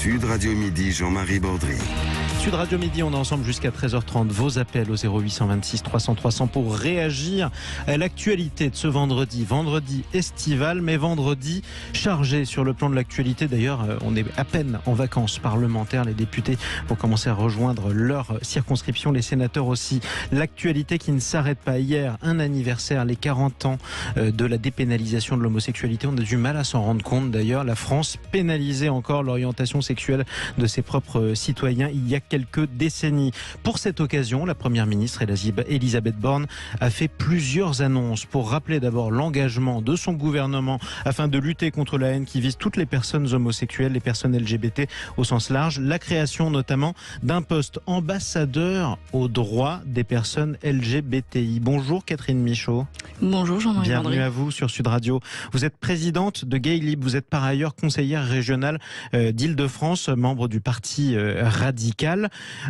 Sud Radio Midi, Jean-Marie Bordry. Sud Radio Midi, on est ensemble jusqu'à 13h30. Vos appels au 0826 300 300 pour réagir à l'actualité de ce vendredi. Vendredi estival, mais vendredi chargé sur le plan de l'actualité. D'ailleurs, on est à peine en vacances parlementaires. Les députés vont commencer à rejoindre leur circonscription. Les sénateurs aussi. L'actualité qui ne s'arrête pas. Hier, un anniversaire, les 40 ans de la dépénalisation de l'homosexualité. On a du mal à s'en rendre compte. D'ailleurs, la France pénalisait encore l'orientation sexuelle de ses propres citoyens il y a quelques décennies. Pour cette occasion, la première ministre Elisabeth Borne a fait plusieurs annonces pour rappeler d'abord l'engagement de son gouvernement afin de lutter contre la haine qui vise toutes les personnes homosexuelles, les personnes LGBT au sens large. La création notamment d'un poste ambassadeur aux droits des personnes LGBTI. Bonjour Catherine Michaud. Bonjour Jean-Marie Bordry. Bienvenue à vous sur Sud Radio. Vous êtes présidente de Gay Lib. Vous êtes par ailleurs conseillère régionale d'Île-de-France, membre du Parti radical.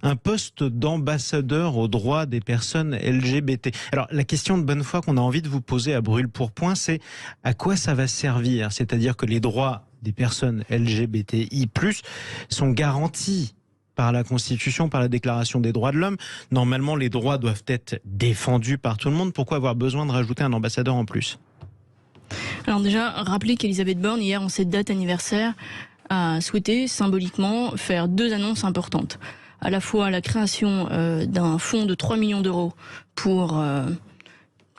Un poste d'ambassadeur aux droits des personnes LGBT. Alors la question de bonne foi qu'on a envie de vous poser à brûle-pourpoint, c'est à quoi ça va servir? C'est-à-dire que les droits des personnes LGBTI+, sont garantis par la Constitution, par la Déclaration des droits de l'homme. Normalement, les droits doivent être défendus par tout le monde. Pourquoi avoir besoin de rajouter un ambassadeur en plus? Alors déjà, rappelez qu'Elisabeth Borne, hier, en cette date anniversaire, a souhaité symboliquement faire deux annonces importantes. À la fois la création d'un fonds de 3 millions d'euros pour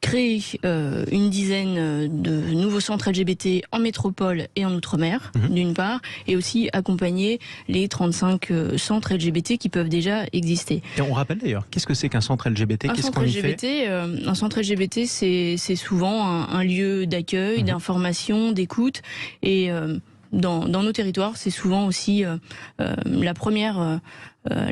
créer une dizaine de nouveaux centres LGBT en métropole et en outre-mer, d'une part, et aussi accompagner les 35 centres LGBT qui peuvent déjà exister. Et on rappelle d'ailleurs, qu'est-ce que c'est qu'un centre LGBT? Qu'est-ce qu'on y fait? Un centre LGBT, c'est souvent un lieu d'accueil, d'information, d'écoute, et dans nos territoires, c'est souvent aussi le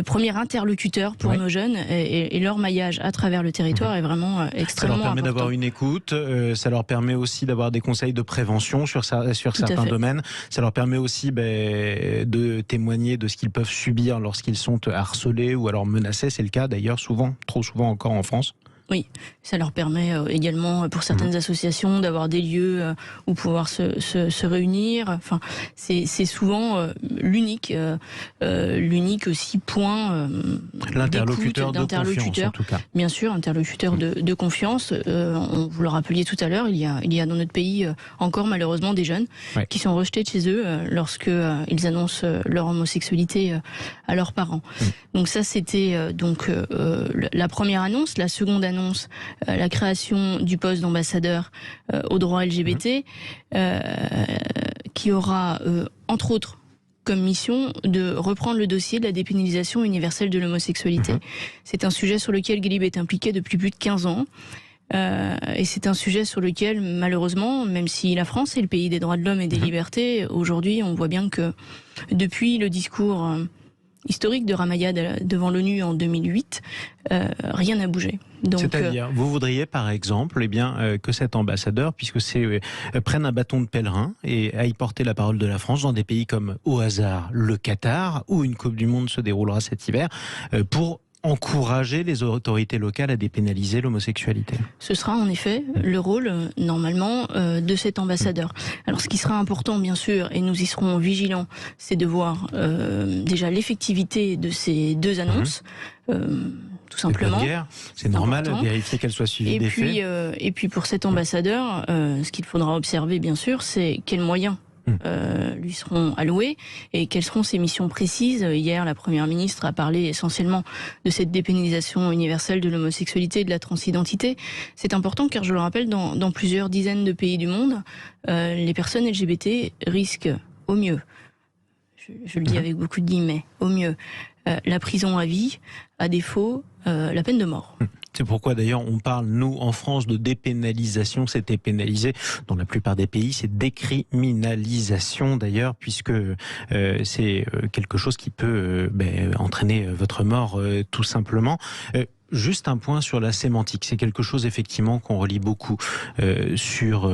premier interlocuteur pour nos jeunes, et leur maillage à travers le territoire est vraiment extrêmement important. Ça leur permet d'avoir une écoute, ça leur permet aussi d'avoir des conseils de prévention sur certains domaines. Ça leur permet aussi de témoigner de ce qu'ils peuvent subir lorsqu'ils sont harcelés ou alors menacés. C'est le cas d'ailleurs souvent, trop souvent encore en France. Oui, ça leur permet également pour certaines associations d'avoir des lieux où pouvoir se réunir. Enfin, c'est souvent l'unique aussi point l'interlocuteur de confiance en tout cas. Bien sûr, interlocuteur de confiance. Vous le rappeliez tout à l'heure, il y a dans notre pays encore malheureusement des jeunes qui sont rejetés de chez eux lorsque ils annoncent leur homosexualité à leurs parents. Donc ça, c'était la première annonce. La seconde annonce, la création du poste d'ambassadeur aux droits LGBT, qui aura, entre autres, comme mission de reprendre le dossier de la dépénalisation universelle de l'homosexualité. C'est un sujet sur lequel Gay Lib est impliqué depuis plus de 15 ans. Et c'est un sujet sur lequel, malheureusement, même si la France est le pays des droits de l'homme et des libertés, aujourd'hui, on voit bien que depuis le discours historique de Ramayad devant l'ONU en 2008, rien n'a bougé. C'est-à-dire, vous voudriez par exemple que cet ambassadeur, puisque c'est prenne un bâton de pèlerin et aille porter la parole de la France dans des pays comme, au hasard, le Qatar, où une Coupe du Monde se déroulera cet hiver, pour encourager les autorités locales à dépénaliser l'homosexualité. Ce sera en effet le rôle, normalement, de cet ambassadeur. Alors ce qui sera important, bien sûr, et nous y serons vigilants, c'est de voir déjà l'effectivité de ces deux annonces. Tout simplement. C'est normal, vérifier qu'elle soit suivie des faits. Et puis pour cet ambassadeur, ce qu'il faudra observer, bien sûr, c'est quels moyens lui seront alloués et quelles seront ses missions précises. Hier, la Première ministre a parlé essentiellement de cette dépénalisation universelle de l'homosexualité et de la transidentité. C'est important car, je le rappelle, dans plusieurs dizaines de pays du monde, les personnes LGBT risquent au mieux, je le dis avec beaucoup de guillemets, au mieux, la prison à vie, à défaut, la peine de mort. C'est pourquoi d'ailleurs on parle, nous, en France, de dépénalisation. C'était pénalisé. Dans la plupart des pays, c'est décriminalisation d'ailleurs, puisque c'est quelque chose qui peut entraîner votre mort tout simplement. Juste un point sur la sémantique. C'est quelque chose effectivement qu'on relie beaucoup sur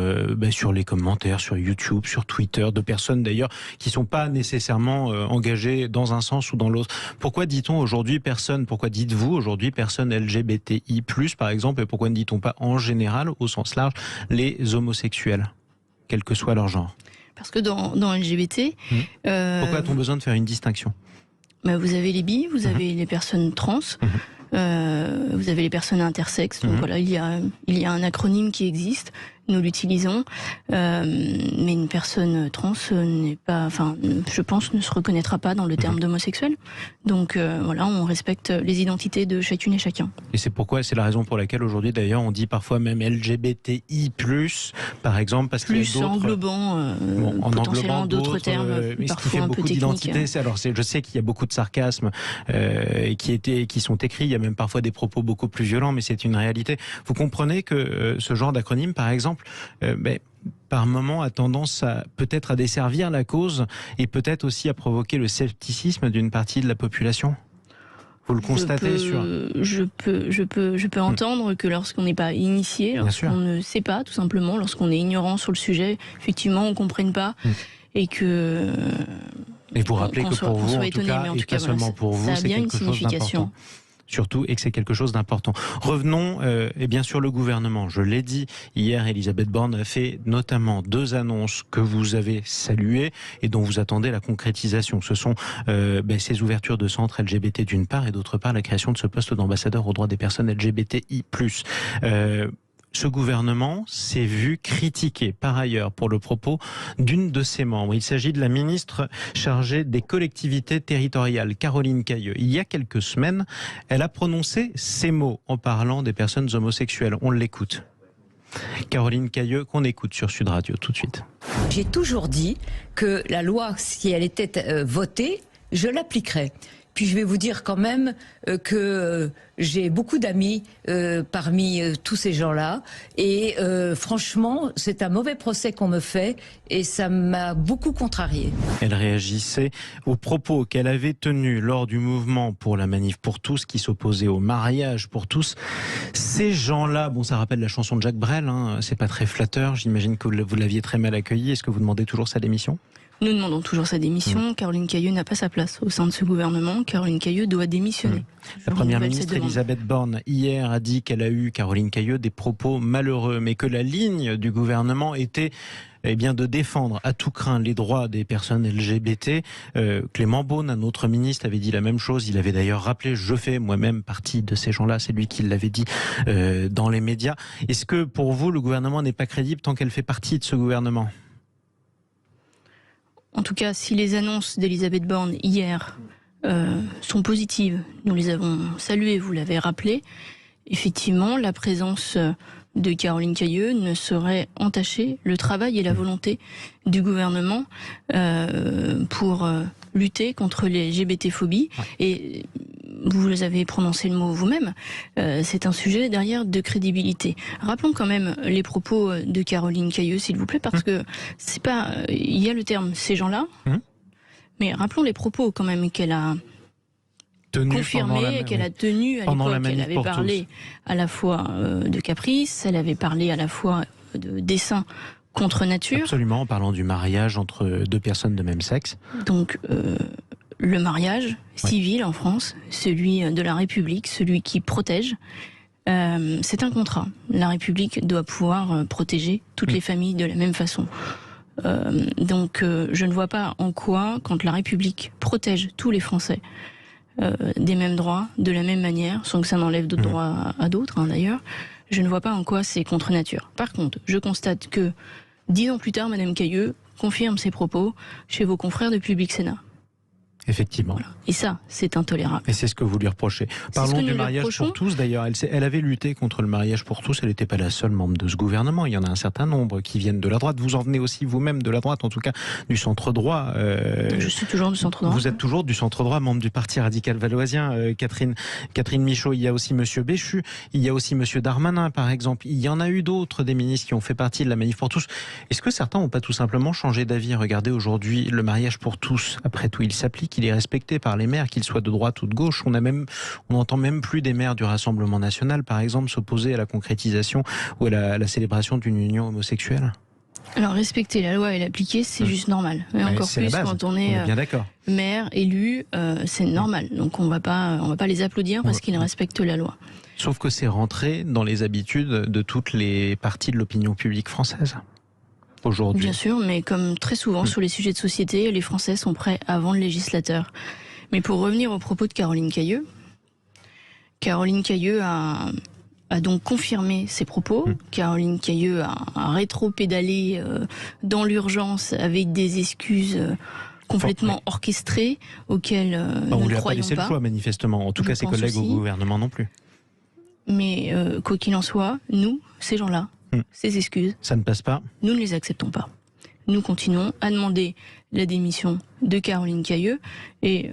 les commentaires, sur YouTube, sur Twitter, de personnes d'ailleurs qui sont pas nécessairement engagées dans un sens ou dans l'autre. Pourquoi dit-on aujourd'hui personne, pourquoi dites-vous aujourd'hui personne LGBTI+, par exemple, et pourquoi ne dit-on pas en général, au sens large, les homosexuels, quel que soit leur genre ? Parce que dans LGBT... Pourquoi a-t-on besoin de faire une distinction ? Vous avez les bi, vous avez les personnes trans, vous avez les personnes intersexes. Donc voilà, il y a un acronyme qui existe, nous l'utilisons, mais une personne trans n'est pas, je pense, ne se reconnaîtra pas dans le terme d'homosexuel. Donc voilà, on respecte les identités de chacune et chacun. Et c'est la raison pour laquelle aujourd'hui d'ailleurs on dit parfois même LGBTI+, par exemple, parce qu'il y a d'autres... englobant potentiellement d'autres termes, mais ce qui fait beaucoup d'identité. Alors je sais qu'il y a beaucoup de sarcasme qui sont écrits, il y a même parfois des propos beaucoup plus violents, mais c'est une réalité. Vous comprenez que ce genre d'acronyme, par exemple, par moment a tendance peut-être à desservir la cause et peut-être aussi à provoquer le scepticisme d'une partie de la population. Vous le constatez je peux entendre que lorsqu'on n'est pas initié, lorsqu'on ne sait pas, tout simplement, lorsqu'on est ignorant sur le sujet, effectivement, on ne comprenne pas et que... Et vous rappelez que pour vous, en tout cas, et pas seulement pour vous, c'est quelque chose d'important. Surtout, et que c'est quelque chose d'important. Revenons, et bien sûr, le gouvernement. Je l'ai dit, hier, Elisabeth Borne a fait notamment 2 annonces que vous avez saluées et dont vous attendez la concrétisation. Ce sont ces ouvertures de centres LGBT d'une part et d'autre part la création de ce poste d'ambassadeur aux droits des personnes LGBTI+. Ce gouvernement s'est vu critiqué par ailleurs pour le propos d'une de ses membres. Il s'agit de la ministre chargée des collectivités territoriales, Caroline Cayeux. Il y a quelques semaines, elle a prononcé ces mots en parlant des personnes homosexuelles. On l'écoute. Caroline Cayeux, qu'on écoute sur Sud Radio tout de suite. J'ai toujours dit que la loi, si elle était votée, je l'appliquerais. Puis je vais vous dire quand même que j'ai beaucoup d'amis parmi tous ces gens-là. Et franchement, c'est un mauvais procès qu'on me fait et ça m'a beaucoup contrariée. Elle réagissait aux propos qu'elle avait tenus lors du mouvement pour la manif pour tous qui s'opposait au mariage pour tous. Ces gens-là, ça rappelle la chanson de Jacques Brel, c'est pas très flatteur. J'imagine que vous l'aviez très mal accueilli. Est-ce que vous demandez toujours sa démission ? Nous demandons toujours sa démission. Caroline Cayeux n'a pas sa place au sein de ce gouvernement. Caroline Cayeux doit démissionner. La première ministre Elisabeth Borne, hier, a dit qu'elle a eu, Caroline Cayeux, des propos malheureux, mais que la ligne du gouvernement était de défendre à tout crin les droits des personnes LGBT. Clément Beaune, un autre ministre, avait dit la même chose. Il avait d'ailleurs rappelé, je fais moi-même partie de ces gens-là, c'est lui qui l'avait dit dans les médias. Est-ce que pour vous, le gouvernement n'est pas crédible tant qu'elle fait partie de ce gouvernement ? En tout cas, si les annonces d'Elisabeth Borne hier sont positives, nous les avons saluées, vous l'avez rappelé, effectivement, la présence de Caroline Cayeux ne saurait entacher le travail et la volonté du gouvernement pour lutter contre les LGBT-phobies. Et vous avez prononcé le mot vous-même, c'est un sujet derrière de crédibilité. Rappelons quand même les propos de Caroline Cayeux, s'il vous plaît, parce que c'est pas, il y a le terme ces gens-là, mais rappelons les propos quand même qu'elle a confirmé, qu'elle a tenu à l'époque. Elle avait parlé à la fois de caprice, elle avait parlé à la fois de dessein contre nature. Absolument, en parlant du mariage entre 2 personnes de même sexe. Donc le mariage civil en France, celui de la République, celui qui protège, c'est un contrat. La République doit pouvoir protéger toutes les familles de la même façon. Donc je ne vois pas en quoi, quand la République protège tous les Français des mêmes droits, de la même manière, sans que ça n'enlève d'autres droits à d'autres d'ailleurs, je ne vois pas en quoi c'est contre nature. Par contre, je constate que 10 ans plus tard, Madame Cayeux confirme ses propos chez vos confrères de Public Sénat. Effectivement. Voilà. Et ça, c'est intolérable. Et c'est ce que vous lui reprochez. Parlons du mariage pour tous, d'ailleurs. Elle avait lutté contre le mariage pour tous. Elle n'était pas la seule membre de ce gouvernement. Il y en a un certain nombre qui viennent de la droite. Vous en venez aussi vous-même de la droite, en tout cas du centre droit. Je suis toujours du centre droit. Vous êtes toujours du centre droit, membre du Parti radical valoisien. Catherine Michaud, il y a aussi Monsieur Béchu, il y a aussi Monsieur Darmanin, par exemple. Il y en a eu d'autres, des ministres qui ont fait partie de la manif pour tous. Est-ce que certains n'ont pas tout simplement changé d'avis? Regardez aujourd'hui, le mariage pour tous, après tout, il s'applique, il est respecté par les maires, qu'ils soient de droite ou de gauche. On n'entend même plus des maires du Rassemblement national, par exemple, s'opposer à la concrétisation ou à la célébration d'une union homosexuelle. Alors respecter la loi et l'appliquer, c'est juste normal. Et encore plus quand on est maire, élu, c'est normal. Donc on va pas les applaudir parce qu'ils respectent la loi. Sauf que c'est rentré dans les habitudes de toutes les parties de l'opinion publique française. aujourd'hui. Bien sûr, mais comme très souvent sur les sujets de société, les Français sont prêts avant le législateur. Mais pour revenir aux propos de Caroline Cayeux a donc confirmé ses propos. Caroline Cayeux a rétro-pédalé dans l'urgence avec des excuses complètement orchestrées auxquelles nous ne croyons pas. On lui a pas laissé le choix, manifestement. En tout cas, ses collègues au gouvernement non plus. Mais quoi qu'il en soit, nous, ces gens-là, ces excuses, ça ne passe pas. Nous ne les acceptons pas. Nous continuons à demander la démission de Caroline Cayeux et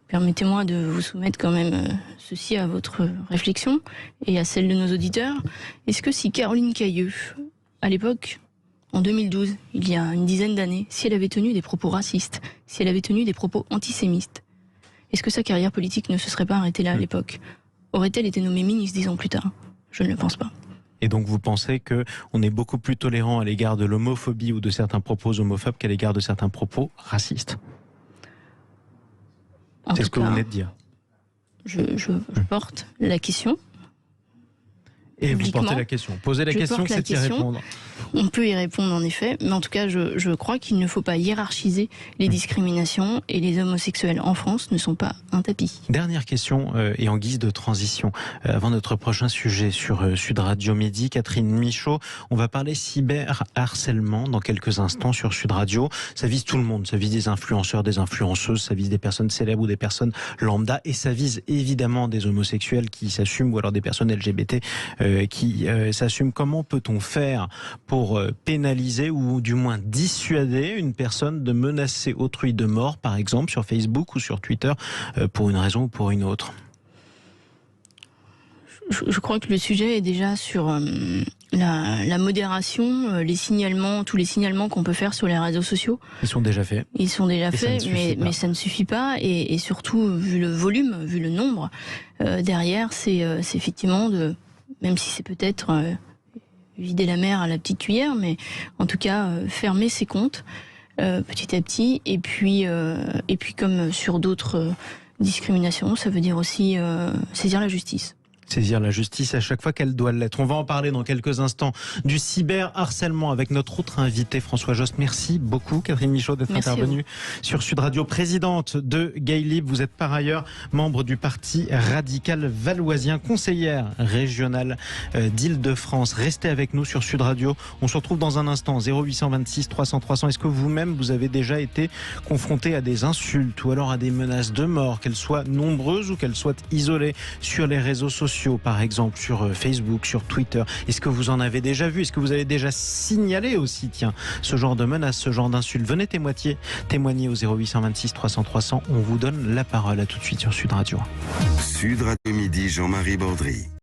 permettez-moi de vous soumettre quand même ceci à votre réflexion et à celle de nos auditeurs. Est-ce que si Caroline Cayeux, à l'époque, en 2012, il y a une dizaine d'années, si elle avait tenu des propos racistes, si elle avait tenu des propos antisémites, est-ce que sa carrière politique ne se serait pas arrêtée là à l'époque ? Aurait-elle été nommée ministre 10 ans plus tard ? Je ne le pense pas. Et donc vous pensez qu'on est beaucoup plus tolérant à l'égard de l'homophobie ou de certains propos homophobes qu'à l'égard de certains propos racistes ? C'est ce que vous venez de dire. Je porte la question. Et vous portez la question. Poser la question, c'est y répondre. On peut y répondre en effet, mais en tout cas, je crois qu'il ne faut pas hiérarchiser les discriminations et les homosexuels en France ne sont pas un tapis. Dernière question et en guise de transition, avant notre prochain sujet sur Sud Radio Midi, Catherine Michaud, on va parler cyberharcèlement dans quelques instants sur Sud Radio. Ça vise tout le monde, ça vise des influenceurs, des influenceuses, ça vise des personnes célèbres ou des personnes lambda et ça vise évidemment des homosexuels qui s'assument ou alors des personnes LGBT qui s'assument. Comment peut-on faire pour pénaliser ou du moins dissuader une personne de menacer autrui de mort, par exemple sur Facebook ou sur Twitter, pour une raison ou pour une autre ? Je crois que le sujet est déjà sur la modération, les signalements, tous les signalements qu'on peut faire sur les réseaux sociaux. Ils sont déjà faits. Ils sont déjà faits, mais ça ne suffit pas. Et surtout, vu le volume, vu le nombre, derrière, c'est effectivement même si c'est peut-être vider la mer à la petite cuillère, mais en tout cas fermer ses comptes petit à petit. Et puis comme sur d'autres discriminations, ça veut dire aussi saisir la justice. Saisir la justice à chaque fois qu'elle doit l'être. On va en parler dans quelques instants du cyberharcèlement avec notre autre invité François Jost. Merci beaucoup Catherine Michaud d'être intervenue sur Sud Radio, présidente de Gay Lib. Vous êtes par ailleurs membre du parti radical valoisien, conseillère régionale d'Île-de-France. Restez avec nous sur Sud Radio. On se retrouve dans un instant. 0826 300 300. Est-ce que vous-même vous avez déjà été confronté à des insultes ou alors à des menaces de mort, qu'elles soient nombreuses ou qu'elles soient isolées sur les réseaux sociaux? Par exemple sur Facebook, sur Twitter. Est-ce que vous en avez déjà vu? Est-ce que vous avez déjà signalé aussi, ce genre de menaces, ce genre d'insultes? Venez témoigner au 0826 300 300. On vous donne la parole. À tout de suite sur Sud Radio. Sud Radio Midi, Jean-Marie Baudry.